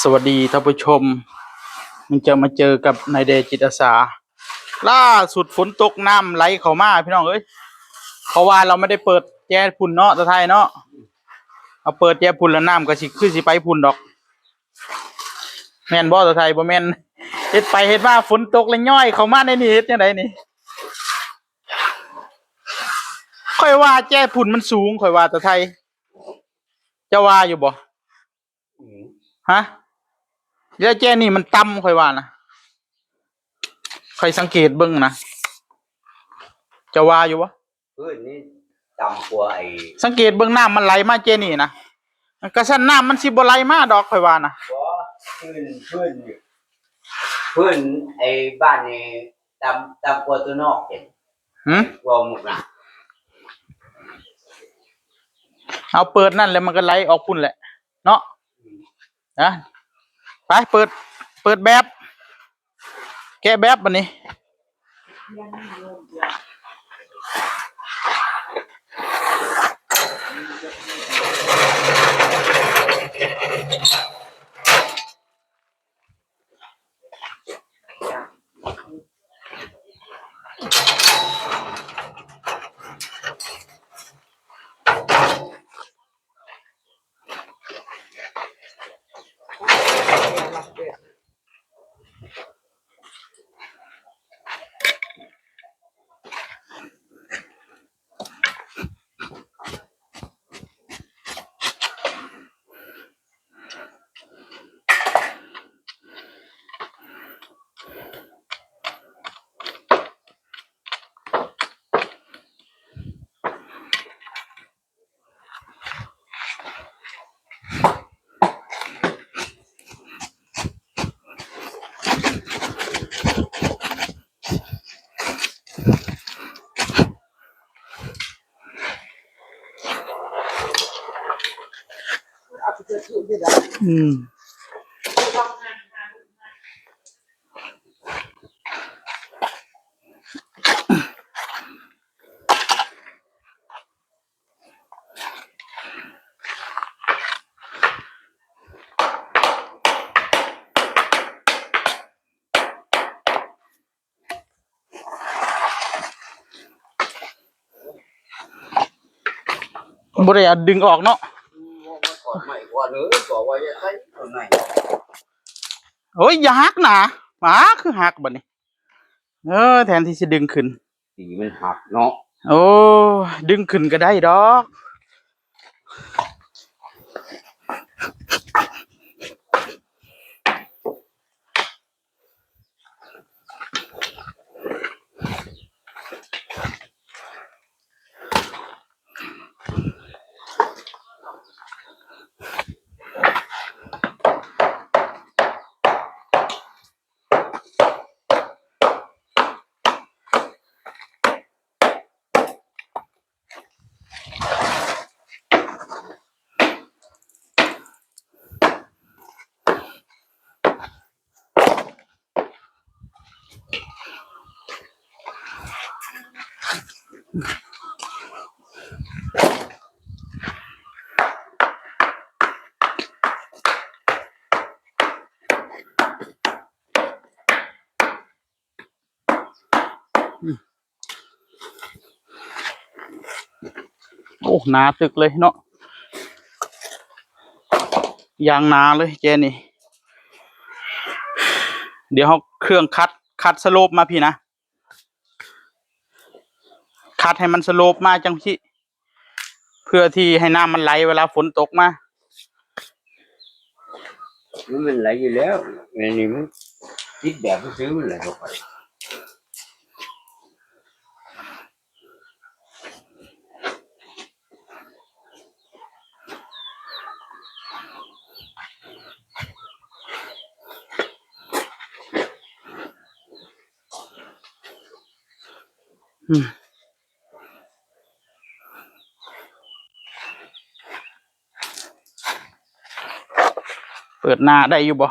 สวัสดีท่านผู้ชมมันจะมาเจอกับนายเดชจิตอาสาล่าสุดฝนตกน้ำไหลเข้ามาพี่น้องเอ้ยเพราะว่าเราไม่ได้เปิดแก๊สพุ่นเนาะตะไทยเนาะเอาเปิดแก๊สพุ่นแล้วน้ำก็สิคือสิไปพุ่นดอกแม่นบ่ตะไทยบ่แม่นเฮ็ดไปเฮ็ดมาฝนตกแล้วย่อยเข้ามาในนี่เฮ็ดจังไดนี่ค่อยว่าแก๊สพุ่นมันสูงค่อยว่าตะไทยจะว่าอยู่บ่ฮะแล้วแก๊สนี่มันต่ำค่อยว่านะค่อยสังเกตเบิ่งนะจะว่าอยู่บ่พื้นนี่ต่ำกว่าไอ้สังเกตเบื้องน้ำมันไหลมาเจนี่นะกระชั้นน้ำมันสิบ่ไหลมาดอกข่อยว่านะพื้นไอ้บ้านนี่ต่ำกว่าตัวนอกเห็นกว่าหมดนะเอาเปิดนั่นแล้วมันก็ไหลออกพุ่นแหละเนาะนะไปเปิดแบบแกะแบบบัดนี้บ่ได้เอาดึงออกเนาะโอ้ยอย่าหักนะหมาคือหักบัดนี้แทนที่จะดึงขึ้นสีมันหักเนาะโอ้ดึงขึ้นก็ได้ดอกโอ้หนาตึกเลยเนาะยางหนาเลยเจนี่เดี๋ยวเขาเครื่องคัดสโลปมาพี่นะคัดให้มันสโลปมาจังที่เพื่อที่ให้น้ำมันไหลเวลาฝนตกมามันไหลอยู่แล้วนี่มันติดแบบซื้อมันไหลออกไปเปิดหน้าได้อยู่บ่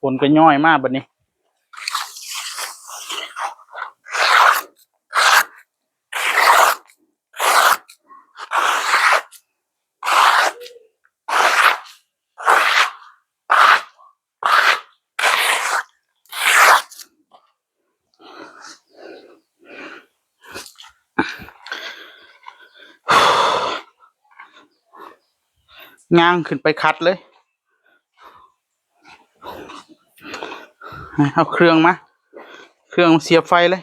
ฝนก็ย่อยมากบัดนี้ย่างขึ้นไปคัดเลยเอาเครื่องมาเครื่องเสียบไฟเลย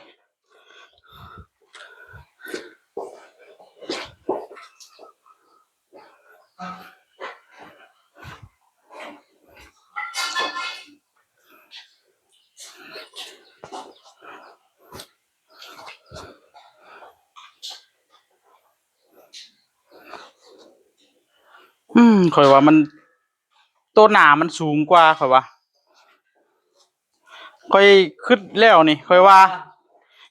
ข่อยว่ามันตัวหนามันสูงกว่าข่อยว่าข่อยขึ้นแล้วนี่ข่อยว่า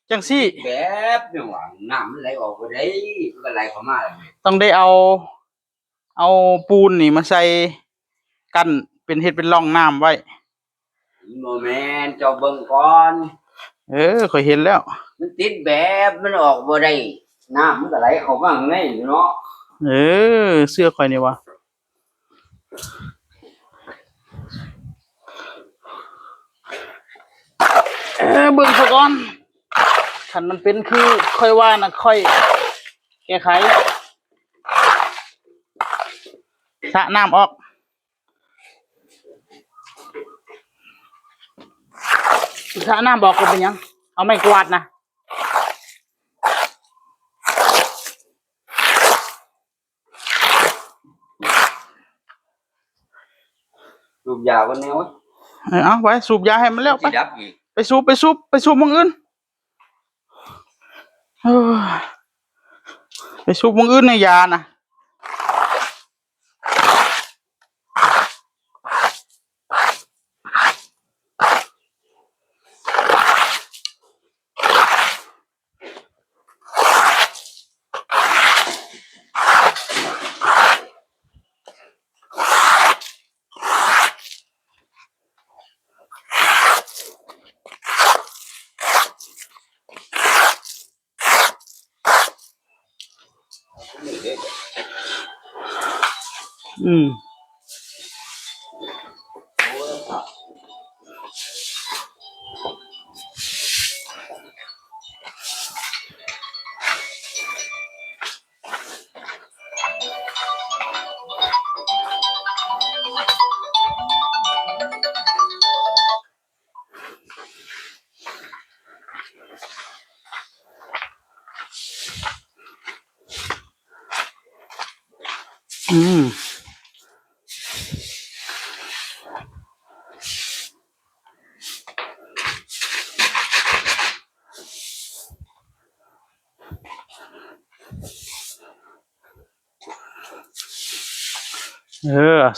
จังซี่แบบเนี่ยว่าน้ำมันไหลออกบ่ได้มันก็ไหลเข้ามาแล้วนี่ต้องได้เอาปูนนี่มาใส่กั้นเป็นเฮ็ดเป็นร่องน้ำไว้บ่แม่นเจ้าเบิ่งก่อน ข่อยเห็นแล้วมันติดแบบมันออกบ่ได้น้ำมันก็ไหลเข้ามาข้างในอยู่เนาะเสื้อข่อยนี่วะเบิ่งซะก่อนคันมันเป็นคือค่อยว่านะค่อยแก้ไขสระน้ำออกสระน้ำบอกก็เป็นยังเอาไม้กวาดนะสูบยากันแนวเอาไว้สูบยาให้มันแล้วไปดับอีกไปสูบมึงอื่นไปสูบมึงอื่นในยานะอืม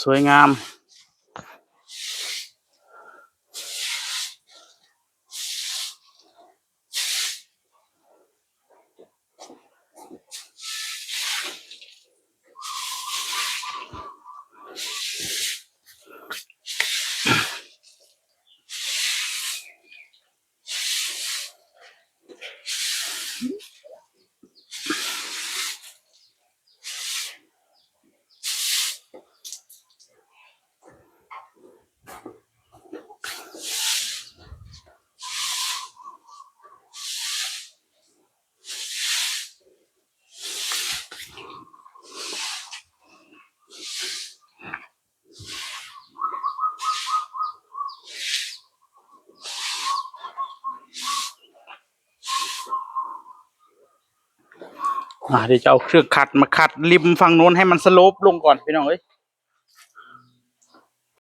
สวยงามเดี๋ยวจะเอาเครื่องขัดมาขัดริมฝั่งโน้นให้มันสโลปลงก่อนพี่น้องเอ้ย